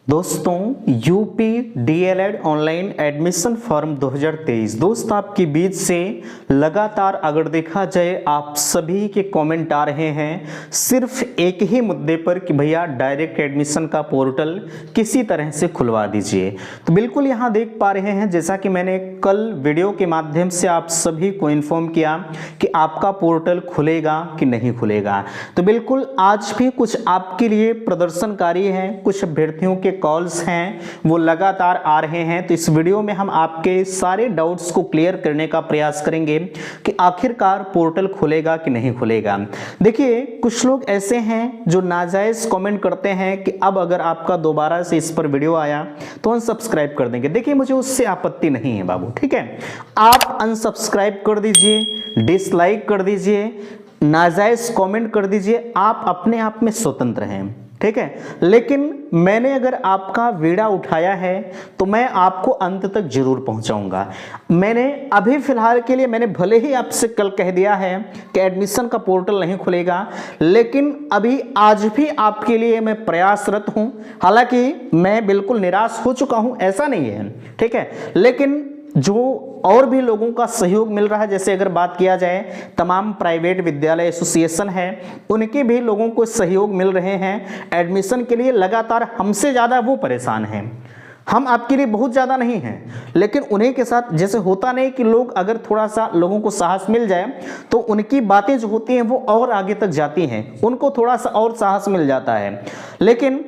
दोस्तों UP DElEd online admission form 2023 दोस्त आपके बीच से लगातार अगर देखा जाए आप सभी के कमेंट आ रहे हैं सिर्फ एक ही मुद्दे पर कि भैया डायरेक्ट एडमिशन का पोर्टल किसी तरह से खुलवा दीजिए। तो बिल्कुल यहाँ देख पा रहे हैं जैसा कि मैंने कल वीडियो के माध्यम से आप सभी को इन्फॉर्म किया कि आपका पोर्टल खुलेगा कि नहीं खुलेगा। तो बिल्कुल आज भी कुछ आपके लिए प्रदर्शनकारी हैं, कुछ अभ्यर्थियों के कॉल्स हैं वो लगातार आ रहे हैं। तो इस वीडियो में हम आपके सारे डाउट्स को क्लियर करने का प्रयास करेंगे कि आखिरकार पोर्टल खुलेगा कि नहीं खुलेगा। देखिए कुछ लोग ऐसे हैं जो नाजायज कमेंट करते हैं कि अब अगर आपका दोबारा से इस पर वीडियो आया तो अनसब्सक्राइब कर देंगे। देखिए मुझे उससे आपत्ति नहीं है बाबू, ठीक है, आप अनसब्सक्राइब कर दीजिए, डिसलाइक कर दीजिए, नाजायज कमेंट कर दीजिए, आप अपने आप में स्वतंत्र हैं, ठीक है। लेकिन मैंने अगर आपका वीड़ा उठाया है तो मैं आपको अंत तक जरूर पहुंचाऊंगा। मैंने अभी फिलहाल के लिए मैंने भले ही आपसे कल कह दिया है कि एडमिशन का पोर्टल नहीं खुलेगा, लेकिन अभी आज भी आपके लिए मैं प्रयासरत हूं। हालांकि मैं बिल्कुल निराश हो चुका हूं ऐसा नहीं है, ठीक है, लेकिन जो और भी लोगों का सहयोग मिल रहा है, जैसे अगर बात किया जाए तमाम प्राइवेट विद्यालय एसोसिएशन है उनके भी लोगों को सहयोग मिल रहे हैं एडमिशन के लिए। लगातार हमसे ज़्यादा वो परेशान हैं, हम आपके लिए बहुत ज़्यादा नहीं हैं, लेकिन उन्हीं के साथ जैसे होता नहीं कि लोग अगर थोड़ा सा लोगों को साहस मिल जाए तो उनकी बातें जो होती हैं वो और आगे तक जाती हैं, उनको थोड़ा सा और साहस मिल जाता है। लेकिन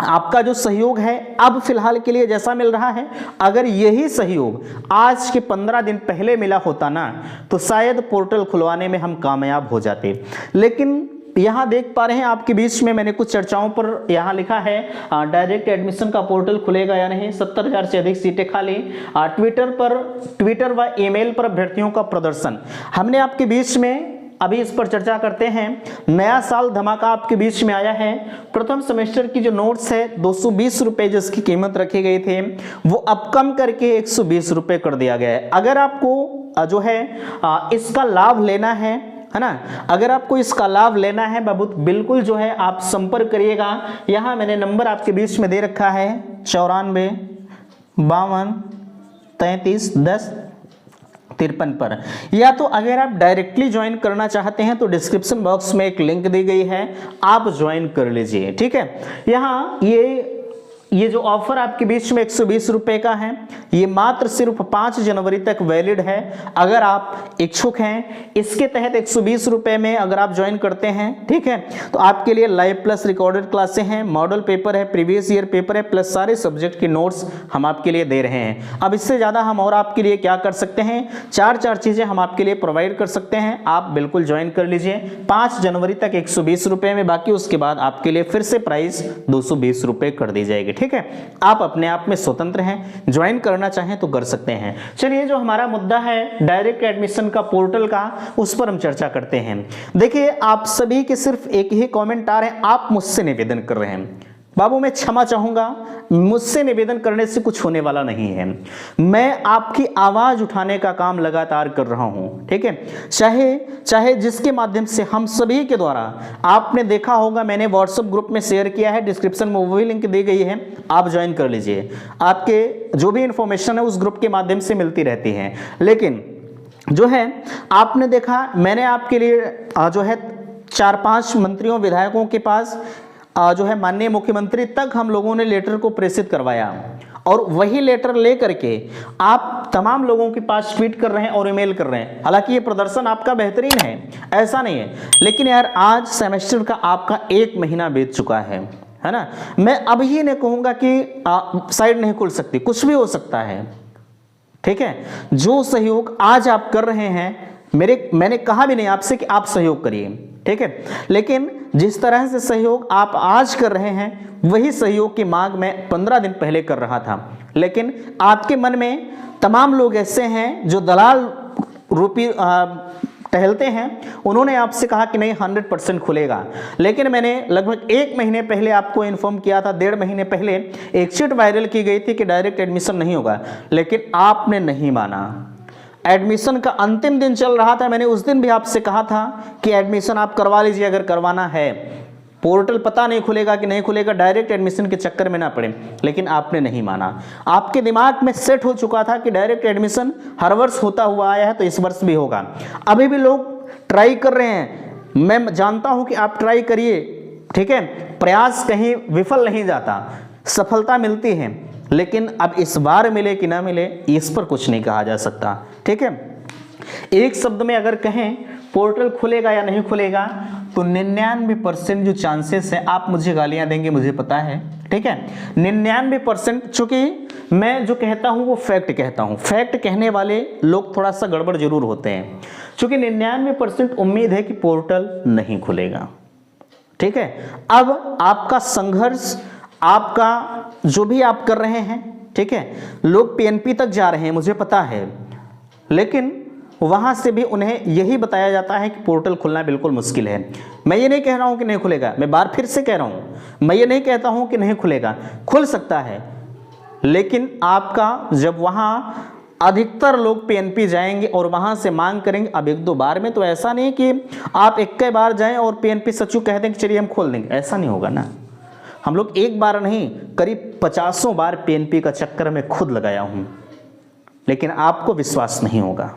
आपका जो सहयोग है अब फिलहाल के लिए जैसा मिल रहा है, अगर यही सहयोग आज के 15 दिन पहले मिला होता ना तो शायद पोर्टल खुलवाने में हम कामयाब हो जाते। लेकिन यहाँ देख पा रहे हैं आपके बीच में मैंने कुछ चर्चाओं पर यहाँ लिखा है डायरेक्ट एडमिशन का पोर्टल खुलेगा या नहीं, 70,000 से अधिक सीटें खाली, ट्विटर व ईमेल पर अभ्यर्थियों का प्रदर्शन। हमने आपके बीच में अभी इस पर चर्चा करते हैं। नया साल धमाका आपके बीच में आया है। प्रथम सेमेस्टर की जो नोट्स है 220 रुपए जिसकी कीमत रखे गए थे वो अब कम करके 120 रुपए कर दिया गया है। अगर आपको जो है इसका लाभ लेना है ना, अगर आपको इसका लाभ लेना है बाबू बिल्कुल जो है आप संपर्क करिएगा। यहाँ मैंने नंबर आपके बीच में दे रखा है 94 52 33 10 53 पर, या तो अगर आप डायरेक्टली ज्वाइन करना चाहते हैं तो डिस्क्रिप्शन बॉक्स में एक लिंक दी गई है, आप ज्वाइन कर लीजिए, ठीक है। यहाँ ये जो ऑफर आपके बीच में 120 रुपए का है ये मात्र सिर्फ 5 जनवरी तक वैलिड है। अगर आप इच्छुक हैं इसके तहत 120 रुपए में अगर आप ज्वाइन करते हैं, ठीक है, तो आपके लिए लाइव प्लस रिकॉर्डेड क्लासें हैं, मॉडल पेपर है, प्रीवियस ईयर पेपर है, प्लस सारे सब्जेक्ट के नोट्स हम आपके लिए दे रहे हैं। अब इससे ज़्यादा हम और आपके लिए क्या कर सकते हैं, चार चीज़ें हम आपके लिए प्रोवाइड कर सकते हैं। आप बिल्कुल ज्वाइन कर लीजिए 5 जनवरी तक 120 रुपए में, बाकी उसके बाद आपके लिए फिर से प्राइस 220 रुपए कर दी जाएगी, ठीक है। आप अपने आप में स्वतंत्र हैं, ज्वाइन करना चाहें तो कर सकते हैं। चलिए जो हमारा मुद्दा है डायरेक्ट एडमिशन का पोर्टल का उस पर हम चर्चा करते हैं। देखिए आप सभी के सिर्फ एक ही कमेंट आ रहे हैं, आप मुझसे निवेदन कर रहे हैं। बाबू मैं क्षमा चाहूंगा, मुझसे निवेदन करने से कुछ होने वाला नहीं है। मैं आपकी आवाज उठाने का काम लगातार कर रहा हूं, ठीक है, चाहे जिसके माध्यम से हम सभी के द्वारा, आपने देखा होगा मैंने व्हाट्सएप ग्रुप में शेयर किया है, डिस्क्रिप्शन में वो भी लिंक दी गई है, आप ज्वाइन कर लीजिए। आपके जो भी इंफॉर्मेशन है उस ग्रुप के माध्यम से मिलती रहती है। लेकिन जो है आपने देखा मैंने आपके लिए जो है 4-5 मंत्रियों विधायकों के पास जो है माननीय मुख्यमंत्री तक हम लोगों ने लेटर को प्रेषित करवाया और वही लेटर लेकर के आप तमाम लोगों के पास ट्वीट कर रहे हैं और ईमेल कर रहे हैं। हालांकि ये प्रदर्शन आपका बेहतरीन है, ऐसा नहीं है, लेकिन यार आज सेमेस्टर का आपका 1 महीना बीत चुका है ना। मैं अब ही नहीं कहूंगा कि साइड नहीं खुल सकती, कुछ भी हो सकता है, ठीक है। जो सहयोग आज आप कर रहे हैं मैंने कहा भी नहीं आपसे कि आप सहयोग करिए, ठीक है, लेकिन जिस तरह से सहयोग आप आज कर रहे हैं वही सहयोग की मांग मैं 15 दिन पहले कर रहा था। लेकिन आपके मन में तमाम लोग ऐसे हैं जो दलाल रूपी टहलते हैं, उन्होंने आपसे कहा कि नहीं 100% खुलेगा। लेकिन मैंने लगभग 1 महीने पहले आपको इन्फॉर्म किया था, 1.5 महीने पहले एक शीट वायरल की गई थी कि डायरेक्ट एडमिशन नहीं होगा, लेकिन आपने नहीं माना। एडमिशन का अंतिम दिन चल रहा था, मैंने उस दिन भी आपसे कहा था कि एडमिशन आप करवा लीजिए अगर करवाना है, पोर्टल पता नहीं खुलेगा कि नहीं खुलेगा, डायरेक्ट एडमिशन के चक्कर में ना पड़े, लेकिन आपने नहीं माना। आपके दिमाग में सेट हो चुका था कि डायरेक्ट एडमिशन हर वर्ष होता हुआ आया है तो इस वर्ष भी होगा। अभी भी लोग ट्राई कर रहे हैं, मैं जानता हूं कि आप ट्राई करिए, ठीक है, प्रयास कहीं विफल नहीं जाता, सफलता मिलती है, लेकिन अब इस बार मिले कि ना मिले इस पर कुछ नहीं कहा जा सकता, ठीक है। एक शब्द में अगर कहें पोर्टल खुलेगा या नहीं खुलेगा तो 99% जो चांसेस है, आप मुझे गालियां देंगे मुझे पता है, ठीक है, 99%, चूंकि मैं जो कहता हूं वो फैक्ट कहता हूं, फैक्ट कहने वाले लोग थोड़ा सा गड़बड़ जरूर होते हैं, चूंकि 99% उम्मीद है कि पोर्टल नहीं खुलेगा, ठीक है। अब आपका संघर्ष, आपका जो भी आप कर रहे हैं, ठीक है, लोग पीएनपी तक जा रहे हैं मुझे पता है, लेकिन वहां से भी उन्हें यही बताया जाता है कि पोर्टल खुलना बिल्कुल मुश्किल है। मैं ये नहीं कह रहा हूं कि नहीं खुलेगा, मैं बार फिर से कह रहा हूं, मैं ये नहीं कहता हूं कि नहीं खुलेगा, खुल सकता है, लेकिन आपका जब वहां अधिकतर लोग पीएनपी जाएंगे और वहां से मांग करेंगे, अब एक दो बार में तो ऐसा नहीं कि आप एक बार जाएं और पीएनपी सचिव कह दें कि चलिए हम खोल देंगे, ऐसा नहीं होगा ना। हम लोग एक बार नहीं, करीब 50 बार पीएनपी का चक्कर में खुद लगाया हूं, लेकिन आपको विश्वास नहीं होगा,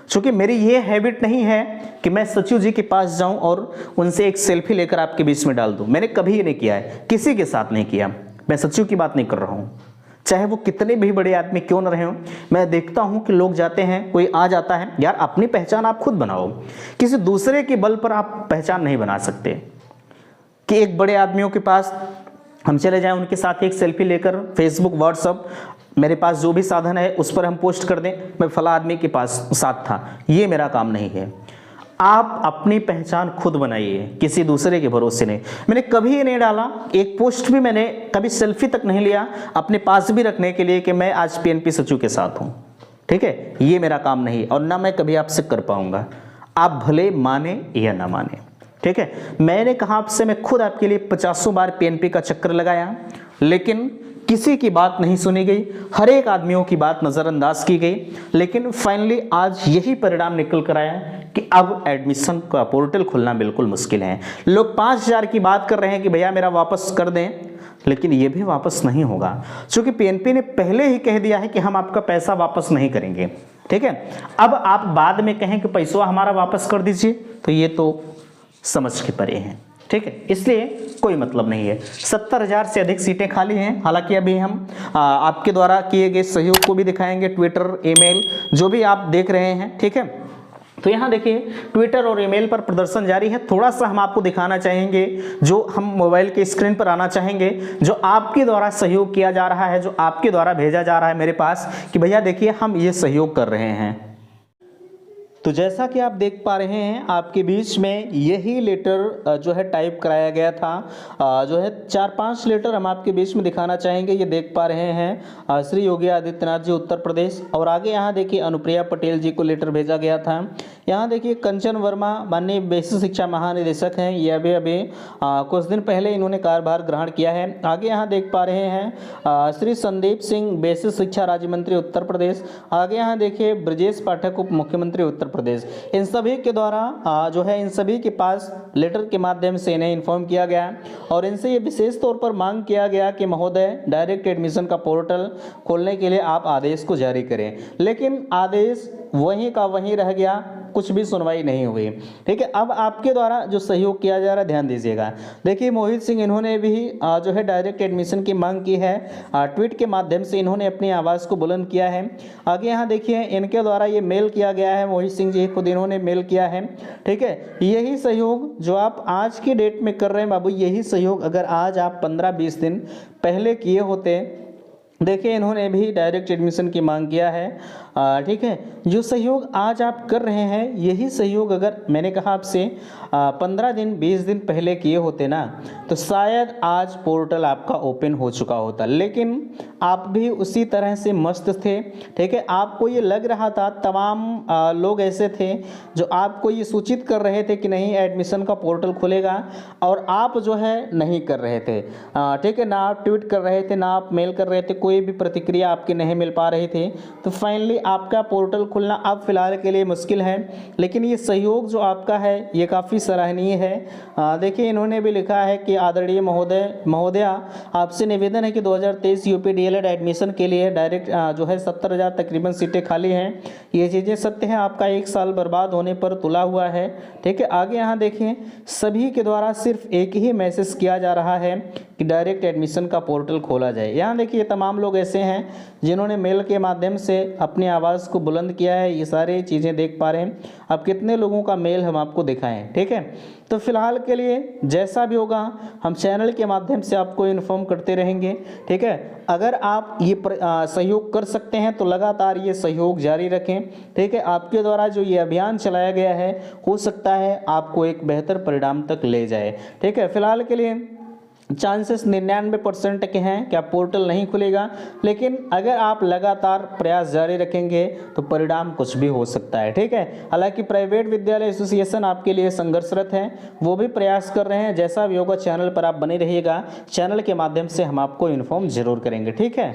क्योंकि मेरी ये हैबिट नहीं है कि मैं सचिव जी के पास जाऊं और उनसे एक सेल्फी लेकर आपके बीच में डाल दूं। मैंने कभी ये नहीं किया है, किसी के साथ नहीं किया। मैं सचिव की बात नहीं कर रहा हूं, चाहे वो कितने भी बड़े आदमी क्यों न रहे हो। मैं देखता हूं कि लोग जाते हैं, कोई आ जाता है, यार अपनी पहचान आप खुद बनाओ, किसी दूसरे के बल पर आप पहचान नहीं बना सकते कि एक बड़े आदमियों के पास हम चले जाएं, उनके साथ एक सेल्फी लेकर फेसबुक, व्हाट्सअप, मेरे पास जो भी साधन है उस पर हम पोस्ट कर दें, मैं फला आदमी के पास साथ था। ये मेरा काम नहीं है। आप अपनी पहचान खुद बनाइए, किसी दूसरे के भरोसे नहीं। मैंने कभी ये नहीं डाला, एक पोस्ट भी मैंने कभी सेल्फी तक नहीं लिया अपने पास भी रखने के लिए कि मैं आज पीएनपी सचिव के साथ हूँ, ठीक है, ये मेरा काम नहीं और ना मैं कभी आपसे कर पाऊंगा, आप भले माने या ना माने, ठीक है। मैंने कहा आपसे, मैं खुद आपके लिए 50 बार पीएनपी का चक्कर लगाया, लेकिन किसी की बात नहीं सुनी गई, हर एक आदमियों की बात नज़रअंदाज की गई, लेकिन फाइनली आज यही परिणाम निकल कर आया कि अब एडमिशन का पोर्टल खुलना बिल्कुल मुश्किल है। लोग 5000 की बात कर रहे हैं कि भैया मेरा वापस कर दें, लेकिन ये भी वापस नहीं होगा, क्योंकि पीएनपी ने पहले ही कह दिया है कि हम आपका पैसा वापस नहीं करेंगे, ठीक है। अब आप बाद में कहें कि पैसा हमारा वापस कर दीजिए, तो ये तो समझ के परे हैं, ठीक है, इसलिए कोई मतलब नहीं है। 70,000 से अधिक सीटें खाली हैं। हालांकि अभी हम आपके द्वारा किए गए सहयोग को भी दिखाएंगे, ट्विटर, ईमेल, जो भी आप देख रहे हैं, ठीक है। तो यहाँ देखिए ट्विटर और ईमेल पर प्रदर्शन जारी है। थोड़ा सा हम आपको दिखाना चाहेंगे, जो हम मोबाइल के स्क्रीन पर आना चाहेंगे, जो आपके द्वारा सहयोग किया जा रहा है, जो आपके द्वारा भेजा जा रहा है मेरे पास कि भैया देखिए हम ये सहयोग कर रहे हैं। तो जैसा कि आप देख पा रहे हैं, आपके बीच में यही लेटर जो है टाइप कराया गया था, जो है 4-5 लेटर हम आपके बीच में दिखाना चाहेंगे। ये देख पा रहे हैं श्री योगी आदित्यनाथ जी उत्तर प्रदेश, और आगे यहाँ देखिए अनुप्रिया पटेल जी को लेटर भेजा गया था। यहाँ देखिए कंचन वर्मा माननीय बेसिक शिक्षा महानिदेशक हैं, ये अभी कुछ दिन पहले इन्होंने कार्यभार ग्रहण किया है। आगे यहाँ देख पा रहे हैं श्री संदीप सिंह बेसिक शिक्षा राज्य मंत्री उत्तर प्रदेश। आगे यहाँ देखिए ब्रजेश पाठक उप मुख्यमंत्री उत्तर प्रदेश। इन सभी के द्वारा जो है इन सभी के पास लेटर के माध्यम से इन्हें इन्फॉर्म किया गया और इनसे ये विशेष तौर पर मांग किया गया कि महोदय डायरेक्ट एडमिशन का पोर्टल खोलने के लिए आप आदेश को जारी करें, लेकिन आदेश वहीं का वहीं रह गया, कुछ भी सुनवाई नहीं हुई, ठीक है। अब आपके द्वारा जो सहयोग किया जा रहा है ध्यान दीजिएगा। देखिए मोहित सिंह इन्होंने भी जो है डायरेक्ट एडमिशन की मांग की है, ट्वीट के माध्यम से इन्होंने अपनी आवाज़ को बुलंद किया है। आगे यहाँ देखिए इनके द्वारा ये मेल किया गया है, मोहित सिंह जी खुद इन्होंने मेल किया है, ठीक है। यही सहयोग जो आप आज की डेट में कर रहे हैं बाबू, यही सहयोग अगर आज आप 15-20 दिन पहले किए होते, देखिए इन्होंने भी डायरेक्ट एडमिशन की मांग किया है, ठीक है। जो सहयोग आज आप कर रहे हैं, यही सहयोग अगर मैंने कहा आपसे 15 दिन 20 दिन पहले किए होते ना, तो शायद आज पोर्टल आपका ओपन हो चुका होता, लेकिन आप भी उसी तरह से मस्त थे, ठीक है। आपको ये लग रहा था, तमाम लोग ऐसे थे जो आपको ये सूचित कर रहे थे कि नहीं एडमिशन का पोर्टल खुलेगा, और आप जो है नहीं कर रहे थे, ठीक है। ना आप ट्वीट कर रहे थे, ना आप मेल कर रहे थे, कोई भी प्रतिक्रिया आपकी नहीं मिल पा रही थी। तो फाइनली आपका पोर्टल खुलना अब फिलहाल के लिए मुश्किल है, लेकिन ये सहयोग जो आपका है ये काफ़ी सराहनीय है। देखिए इन्होंने भी लिखा है कि आदरणीय महोदया आपसे निवेदन है कि 2023 यूपी डीएलएड एडमिशन के लिए डायरेक्ट जो है 70,000 तकरीबन सीटें खाली हैं। ये चीज़ें सत्य हैं, आपका 1 साल बर्बाद होने पर तुला हुआ है। ठीक है, आगे यहाँ देखिए सभी के द्वारा सिर्फ एक ही मैसेज किया जा रहा है कि डायरेक्ट एडमिशन का पोर्टल खोला जाए। यहाँ देखिए तमाम लोग ऐसे हैं जिन्होंने मेल के माध्यम से अपनी आवाज़ को बुलंद किया है, ये सारी चीज़ें देख पा रहे हैं। अब कितने लोगों का मेल हम आपको दिखाएं। ठीक है, तो फिलहाल के लिए जैसा भी होगा हम चैनल के माध्यम से आपको इन्फॉर्म करते रहेंगे। ठीक है, अगर आप ये सहयोग कर सकते हैं तो लगातार ये सहयोग जारी रखें। ठीक है, आपके द्वारा जो ये अभियान चलाया गया है हो सकता है आपको एक बेहतर परिणाम तक ले जाए। ठीक है, फिलहाल के लिए चांसेस 99% के हैं कि आप पोर्टल नहीं खुलेगा, लेकिन अगर आप लगातार प्रयास जारी रखेंगे तो परिणाम कुछ भी हो सकता है। ठीक है, हालांकि प्राइवेट विद्यालय एसोसिएशन आपके लिए संघर्षरत है, वो भी प्रयास कर रहे हैं। जैसा भी होगा चैनल पर आप बने रहिएगा, चैनल के माध्यम से हम आपको इन्फॉर्म जरूर करेंगे। ठीक है,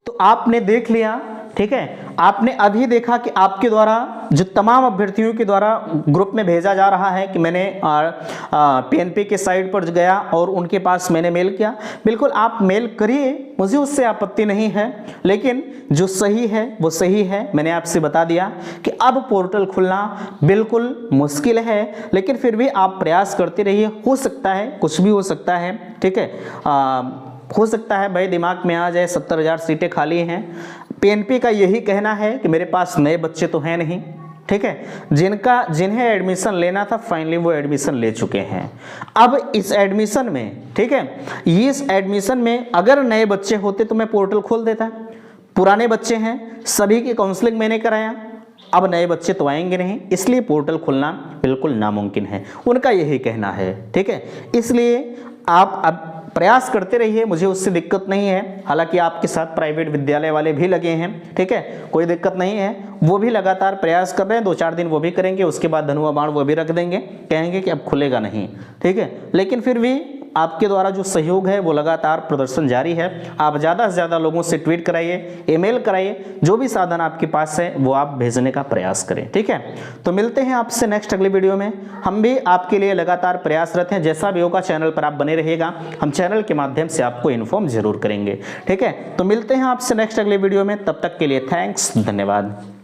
तो आपने देख लिया। ठीक है, आपने अभी देखा कि आपके द्वारा जो तमाम अभ्यर्थियों के द्वारा ग्रुप में भेजा जा रहा है कि मैंने पीएनपी के साइट पर गया और उनके पास मैंने मेल किया। बिल्कुल आप मेल करिए, मुझे उससे आपत्ति नहीं है, लेकिन जो सही है वो सही है। मैंने आपसे बता दिया कि अब पोर्टल खुलना बिल्कुल मुश्किल है, लेकिन फिर भी आप प्रयास करते रहिए, हो सकता है कुछ भी हो सकता है। ठीक है, हो सकता है भाई दिमाग में आ जाए 70,000 सीटें खाली हैं। पीएनपी का यही कहना है कि मेरे पास नए बच्चे तो हैं नहीं। ठीक है, जिन्हें एडमिशन लेना था फाइनली वो एडमिशन ले चुके हैं। अब इस एडमिशन में, ठीक है, इस एडमिशन में अगर नए बच्चे होते तो मैं पोर्टल खोल देता। पुराने बच्चे हैं, सभी की काउंसलिंग मैंने कराया, अब नए बच्चे तो आएंगे नहीं, इसलिए पोर्टल खुलना बिल्कुल नामुमकिन है, उनका यही कहना है। ठीक है, इसलिए आप अब प्रयास करते रहिए, मुझे उससे दिक्कत नहीं है। हालांकि आपके साथ प्राइवेट विद्यालय वाले भी लगे हैं। ठीक है, कोई दिक्कत नहीं है, वो भी लगातार प्रयास कर रहे हैं। 2-4 दिन वो भी करेंगे, उसके बाद धनुआ बाण वो भी रख देंगे, कहेंगे कि अब खुलेगा नहीं। ठीक है, लेकिन फिर भी आपके द्वारा जो सहयोग है वो लगातार प्रदर्शन जारी है। आप ज़्यादा से ज़्यादा लोगों से ट्वीट कराइए, ईमेल कराइए, जो भी साधन आपके पास है वो आप भेजने का प्रयास करें। ठीक है, तो मिलते हैं आपसे नेक्स्ट अगली वीडियो में। हम भी आपके लिए लगातार प्रयासरत हैं, जैसा भी होगा चैनल पर आप बने रहिएगा, हम चैनल के माध्यम से आपको इन्फॉर्म जरूर करेंगे। ठीक है, तो मिलते हैं आपसे नेक्स्ट अगली वीडियो में, तब तक के लिए थैंक्स, धन्यवाद।